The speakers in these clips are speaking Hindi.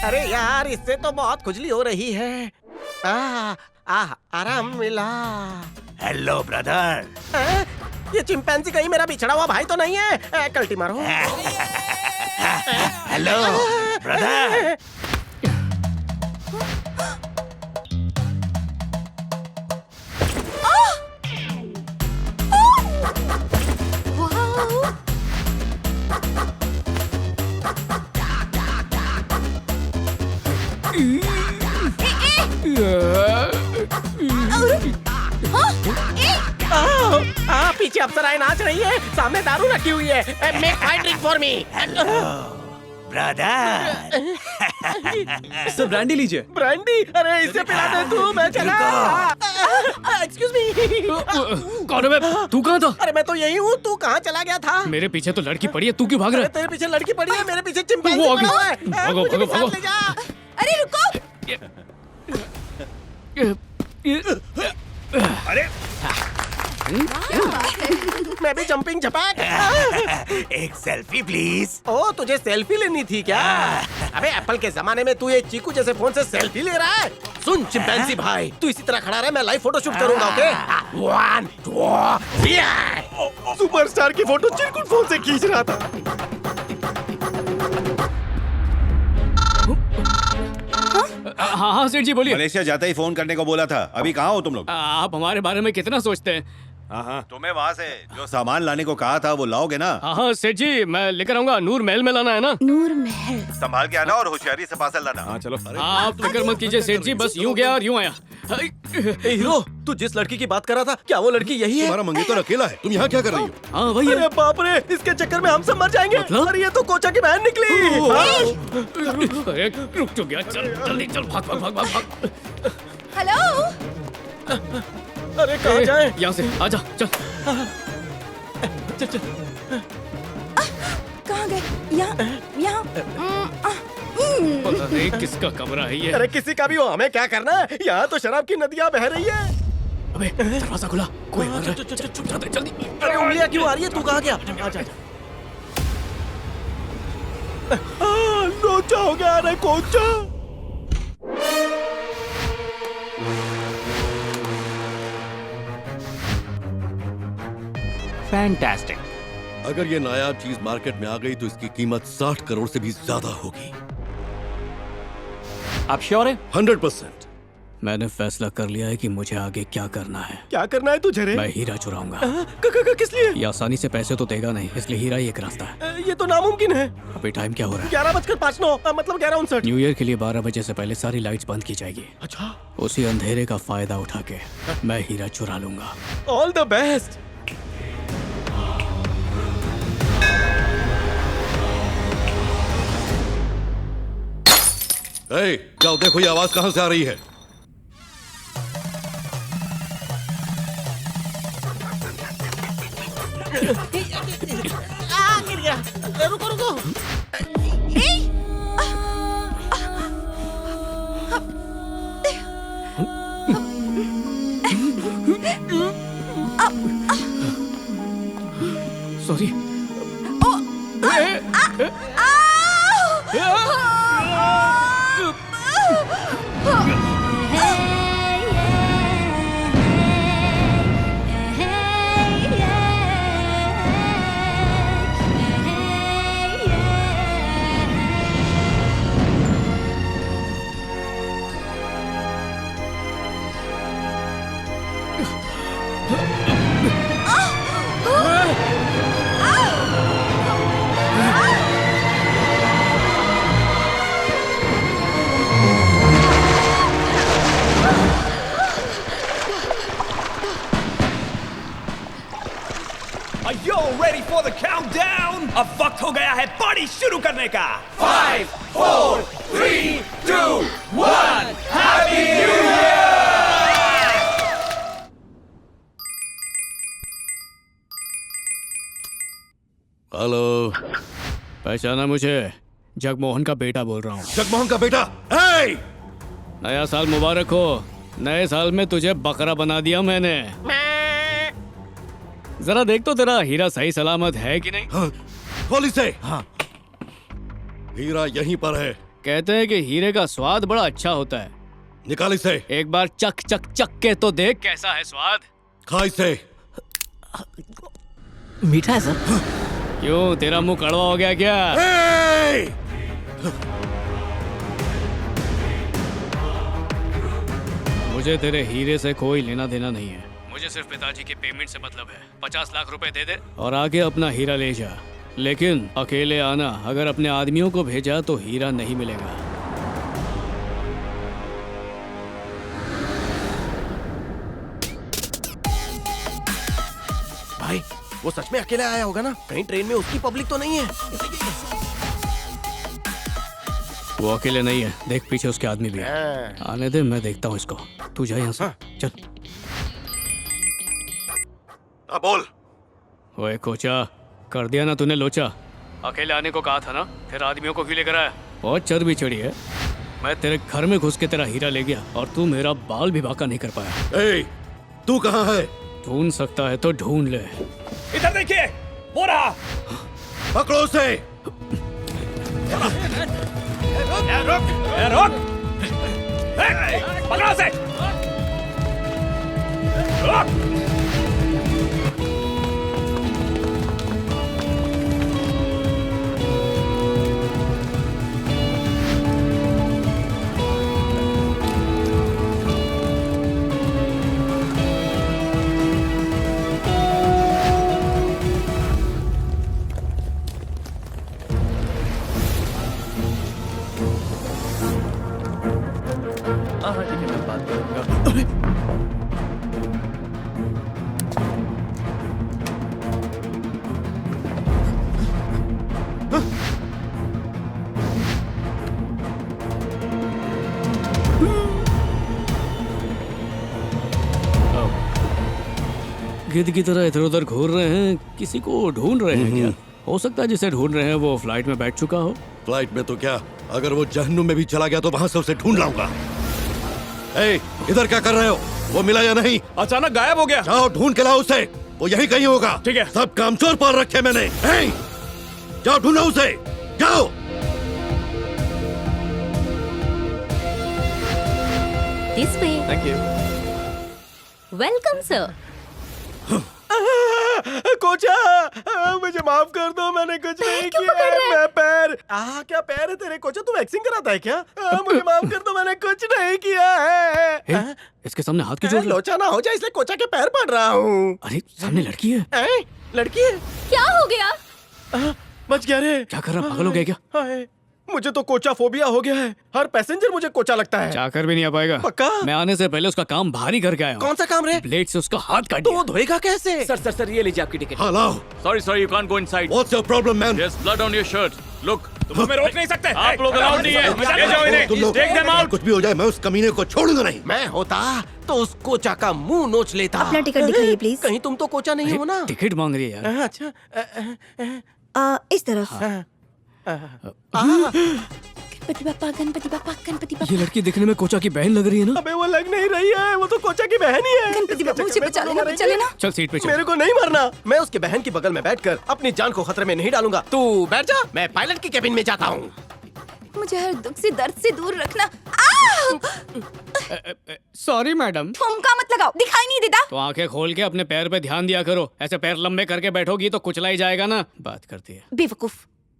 अरे यार, इससे तो बहुत खुजली हो रही है। आराम मिला। Hello brother. ये चिंपैंजी कहीं मेरा बिछड़ा हुआ भाई तो नहीं है? कल्टी मारो। Hello brother. पीछे अप्सराएं नाच रही है, सामने दारू रखी हुई है। Make fine drink for me. Brother. Sir brandy लीजिए। ब्रांडी? अरे इसे पिला दे तू, मैं चला। Excuse me. कौन है मैं? तू कहाँ था? अरे मैं तो यही हूँ, तू कहाँ चला गया था? मेरे पीछे तो लड़की पड़ी है, तू क्यों भाग रहा है? तेरे पीछे लड़की पड़ी है, मेरे पीछे चिंपैंजी वो आ गई। पड़ा हुआ है। भागो, मुझे भी भागो, साथ ले जा। अरे रुको। अरे मैं भी जंपिंग झपाक। एक सेल्फी प्लीज। ओ, तुझे सेल्फी लेनी थी क्या? अबे एप्पल के जमाने में तू ये चीकू जैसे फोन से सेल्फी ले रहा है? सुन चिंपैंजी भाई, तू इसी तरह खड़ा रहे, मैं लाइव फोटो शूट करूंगा। ओके 1 2 3। सुपरस्टार की फोटो चिरकुट फोन से खींच रहा था। हाँ सेठ जी बोलिए। मलेशिया जाते ही फोन करने को बोला था। अभी कहाँ हो तुम लोग? आप हमारे बारे में कितना सोचते हैं? हाँ, तुम्हें वहाँ से जो सामान लाने को कहा था वो लाओगे ना? हाँ सेठ जी, मैं लेकर आऊंगा। नूर महल में लाना है ना? नूर महल। संभाल के आना और होशियारी से पार्सल लाना। हाँ चलो। आप फिक्र मत कीजिए सेठ जी, बस यूं गया और यूं आया। हीरो, तू जिस लड़की की बात कर रहा था, क्या वो लड़की यही है? तुम्हारा मंगेतर अकेला है, तुम यहाँ क्या कर रही हो? हाँ वही है। अरे बाप रे, इसके चक्कर में हम सब मर जाएंगे। मतलब? अरे ये तो कोचा की बहन निकली। अरे रुक तो गया, चल जल्दी चल, भाग भाग भाग भाग भाग। हेलो। अरे कहाँ जाए? यहाँ से आजा, चल चल चल। कहाँ गए? यहाँ। पता नहीं किसका कमरा है ये। अरे किसी का भी हो, हमें क्या करना है? यहाँ तो शराब की नदियाँ बह रही है। अबे दरवाजा खुला, कोई आ रहा है। चुप जाते जल्दी। अरे उंगलियाँ क्यों आ रही है? तू कहाँ गया? आजा आजा। लोचा हो गया। अरे कोचा। फैंटास्टिक। अगर ये नायाब चीज मार्केट में आ गई तो इसकी कीमत 60 करोड़ से भी ज्यादा होगी। आप श्योर हैं? 100%। मैंने फैसला कर लिया है कि मुझे आगे क्या करना है। क्या करना है तुझे रे? मैं हीरा चुराऊंगा। किस लिए? ये आसानी से पैसे तो देगा नहीं, इसलिए हीरा ही एक रास्ता है। ये तो नामुमकिन है। अभी टाइम क्या हो रहा है? 11:05 मतलब 11:59। न्यू ईयर के लिए 12 बजे से पहले सारी लाइट्स बंद की जाएगी। अच्छा, उसी अंधेरे का फायदा उठा के मैं हीरा चुरा लूंगा। All the best. जाओ देखो ये आवाज कहां से आ रही है। गिर गया। रुको रुको। Sorry. Are you ready for the countdown? अब वक्त हो गया है पार्टी शुरू करने का। 5 4 3 2 1 हैप्पी न्यू ईयर। हेलो, पहचाना मुझे? जगमोहन का बेटा बोल रहा हूँ। जगमोहन का बेटा। नया साल मुबारक हो। नए साल में तुझे बकरा बना दिया मैंने। जरा देख तो तेरा हीरा सही सलामत है कि नहीं? हाँ, पुलिस है। हाँ, हीरा यहीं पर है। कहते हैं कि हीरे का स्वाद बड़ा अच्छा होता है। निकाल इसे। एक बार चक चक चक के तो देख कैसा है स्वाद। खा इसे। मीठा है सर। क्यों, तेरा मुंह कड़वा हो गया क्या? ए! मुझे तेरे हीरे से कोई लेना देना नहीं है। मुझे सिर्फ पिताजी की पेमेंट से मतलब है। 50 लाख रुपए दे दे और आगे अपना हीरा ले जा, लेकिन अकेले आना। अगर अपने आदमियों को भेजा तो हीरा नहीं मिलेगा। भाई वो सच में अकेले आया होगा ना? कहीं ट्रेन में उसकी पब्लिक तो नहीं है? वो अकेले नहीं है, देख पीछे उसके आदमी भी है। आने दे, मैं देखता हूँ इसको। तू जा यहाँ से। चल। बोल। ओए कोचा, कर दिया ना तूने लोचा। अकेले आने को कहा था ना, फिर आदमियों को क्यों लेकर आया? बहुत चर्बी चढ़ी है। मैं तेरे घर में घुस के तेरा हीरा ले गया और तू मेरा बाल भी बांका नहीं कर पाया। ए, तू कहाँ है? ढूंढ सकता है तो ढूंढ ले। इधर देखिए, वो रहा। पकड़ो उसे। रुक, रुक। पकड़ो उसे। रुक। हाँ ठीक है, मैं बात करूंगा। गिद्ध की तरह इधर उधर घूर रहे हैं, किसी को ढूंढ रहे हैं क्या? हो सकता है जिसे ढूंढ रहे हैं वो फ्लाइट में बैठ चुका हो। फ्लाइट में तो क्या, अगर वो जहन्नुम में भी चला गया तो वहां से उसे ढूंढ लाऊंगा। ए, इधर क्या कर रहे हो? वो मिला या नहीं? अचानक गायब हो गया। जाओ ढूंढ के लाओ उसे, वो यहीं कहीं होगा। ठीक है। सब काम चोर पाल रखे मैंने। ए, जाओ ढूंढो उसे, जाओ। This way. Thank you. Welcome, sir. कोचा, मुझे माफ कर दो, मैंने कुछ नहीं किया। मैं पैर क्या पैर है तेरे? कोचा तू वैक्सिंग कराता है क्या? मुझे माफ कर दो, मैंने कुछ नहीं किया है। इसके सामने हाथ क्यों जोड़ रहे हो? लोचा ना हो जाए इसलिए कोचा के पैर पड़ रहा हूँ। अरे सामने लड़की है। लड़की है? क्या हो गया? बच गया रे। क्या कर रहा, पागल हो गया क्या? हाय, मुझे तो कोचा फोबिया हो गया है। हर पैसेंजर मुझे कोचा लगता है। चाकर भी नहीं आ पाएगा। पक्का? मैं आने से पहले उसका काम भारी करके आया हूँ। कौन सा काम रे? ब्लेड से उसका हाथ काट तो दिया। वो धोएगा कैसे? सर ये लीजिए आपकी टिकट। हाँ लाओ। Sorry sir, you can't go inside. What's your problem, man? There's blood on your shirt. Look, तुम हमें रोक नहीं सकते। आप लोग अलाउड नहीं है। ले जाओ इन्हें। तुम लोग Take them out. कुछ भी हो जाए, मैं उस कमीने को छोड़ूंगा नहीं। मैं होता तो उस कोचा का मुंह नोच लेता। अपना टिकट दिखाइए प्लीज। कहीं तुम तो कोचा नहीं हो ना? टिकट मांग रही है यार। अच्छा। इस तरफ। गणपति बापा, गणपति बापा, गणपति बापा। ये लड़की दिखने में कोचा की बहन लग रही है ना? अबे वो लग नहीं रही है, वो तो कोचा की बहन ही है। गणपति बापा मुझे बचा लेना, बचा लेना। चल सीट पे चल। मेरे को नहीं मरना। मैं उसके बहन की बगल में बैठकर अपनी जान को खतरे में नहीं डालूंगा। तू बैठ जा, मैं पायलट की केबिन में जाता हूँ। मुझे हर दुख से, दर्द से दूर रखना। Sorry madam. ठुमका मत लगाओ, दिखाई नहीं देता। तो आंखें खोल के अपने पैर पे ध्यान दिया करो। ऐसे पैर लंबे करके बैठोगी तो कुचला ही जाएगा ना। बात करती है। बेवकूफ,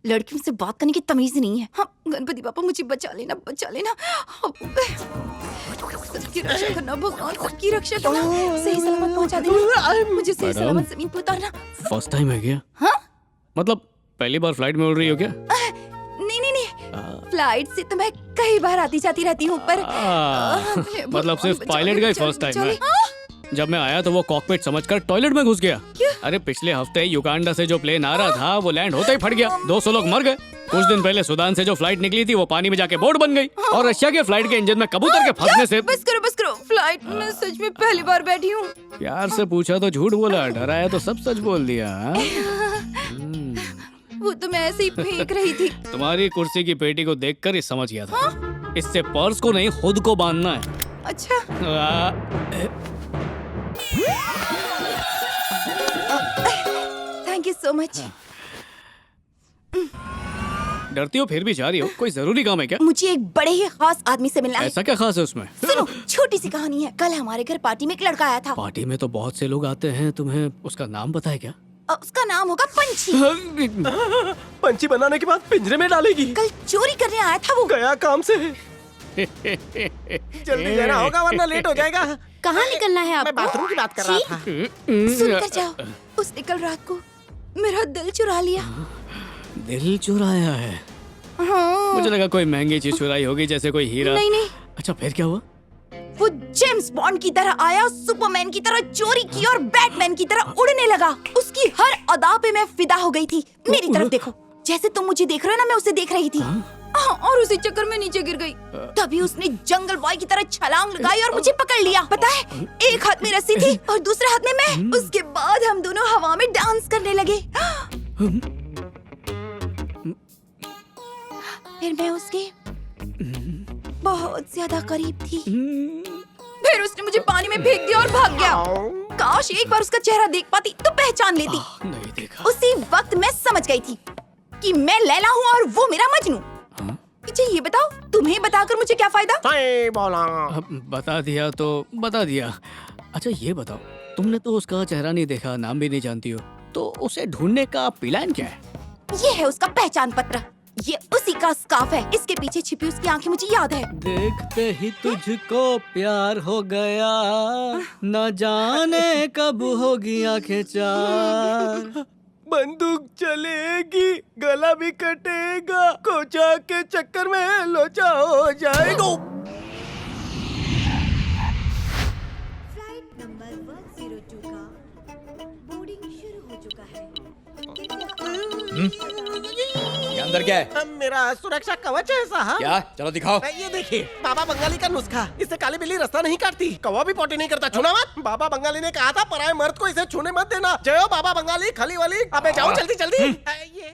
लड़कियों से बात करने की तमीज नहीं है। हाँ, गणपति बापा मुझे बचा लेना, बचा लेना। सबकी रक्षा करना भगवान, सबकी रक्षा करना। सही सलामत पहुंचा देना। मुझे सही मैडम। सलामत जमीन पे उतारना। फर्स्ट टाइम है क्या? हाँ? मतलब पहली बार फ्लाइट में उड़ रही हो क्या? नहीं, फ्लाइट से तो मैं कई बार आती जाती रहती हूँ, पर मतलब सिर्फ पायलट का ही फर्स्ट टाइम है। जब मैं आया तो वो कॉकपिट समझकर टॉयलेट में घुस गया। अरे पिछले हफ्ते युगांडा से जो प्लेन आ रहा था वो लैंड होते ही फट गया। 200 लोग मर गए। कुछ दिन पहले सूडान से जो फ्लाइट निकली थी वो पानी में जाके बोट बन गई। और रशिया के फ्लाइट के इंजन में कबूतर के फंसने से। बस करो, फ्लाइट में सच में पहली बार बैठी हूँ। प्यार से पूछा तो झूठ बोला, डराया तो सब सच बोल दिया। वो तो मैं ऐसे ही फेंक रही थी। तुम्हारी कुर्सी की पेटी को देखकर ही समझ गया था। इससे पर्स को नहीं खुद को बांधना है। अच्छा, थैंक यू सो मच। डरती हो फिर भी जा रही हो, कोई जरूरी काम है क्या? मुझे एक बड़े ही खास आदमी से मिलना है। ऐसा क्या खास है उसमें? सुनो, छोटी सी कहानी है। कल हमारे घर पार्टी में एक लड़का आया था। पार्टी में तो बहुत से लोग आते हैं, तुम्हें उसका नाम पता है क्या? उसका नाम होगा पंछी। पंछी बनाने के बाद पिंजरे में डालेगी। कल चोरी करने आया था वो। गया काम से। जल्दी जाना होगा वरना लेट हो जाएगा। कहाँ निकलना है मैं आपको? बाथरूम की बात कर रहा था। सुनकर जाओ, उसने कल रात को मेरा दिल चुरा लिया। दिल चुराया है? हाँ। मुझे लगा कोई महंगी चीज चुराई होगी, जैसे कोई हीरा। नहीं। अच्छा फिर क्या हुआ? वो जेम्स बॉन्ड की तरह आया, सुपरमैन की तरह चोरी की और बैटमैन की तरह उड़ने लगा। उसकी हर अदा पे मैं फिदा हो गई थी। मेरी तरफ देखो, जैसे तुम मुझे देख रहे हो ना, मैं उसे देख रही थी। और उसी चक्कर में नीचे गिर गई। तभी उसने जंगल बॉय की तरह छलांग लगाई और मुझे पकड़ लिया। पता है, एक हाथ में रस्सी थी और दूसरे हाथ में मैं। उसके बाद हम दोनों हवा में डांस करने लगे। फिर मैं उसके बहुत ज्यादा करीब थी। फिर उसने मुझे पानी में फेंक दिया और भाग गया। काश एक बार उसका चेहरा देख पाती तो पहचान लेती। नहीं देखा। उसी वक्त मैं समझ गई थी कि मैं लैला हूँ और वो मेरा मजनू। मुझे ये बताओ, तुम्हें बताकर मुझे क्या फायदा? सही बोला। अब बता दिया तो बता दिया। अच्छा ये बताओ, तुमने तो उसका चेहरा नहीं देखा, नाम भी नहीं जानती हो, तो उसे ढूंढने का प्लान क्या है? ये है उसका पहचान पत्र। ये उसी का स्कार्फ है। इसके पीछे छिपी उसकी आंखें मुझे याद है। देखते ही तुझको प्यार हो गया, न जाने कब होगी आंखें चार। बंदूक चलेगी, गला भी कटेगा, कोचा के चक्कर में लोचा हो जाएगा। फ्लाइट नंबर 102 का बोर्डिंग शुरू हो चुका है। ये अंदर क्या है? मेरा सुरक्षा कवच है साहब। क्या? चलो दिखाओ। ये देखिए, बाबा बंगाली का नुस्खा। इससे काली बिल्ली रास्ता नहीं काटती, कौवा भी पोटी नहीं करता। छूना मत। बाबा बंगाली ने कहा था पराये मर्द को इसे छूने मत देना। जय हो बाबा बंगाली, खली वाली। अबे जाओ जल्दी जल्दी। ये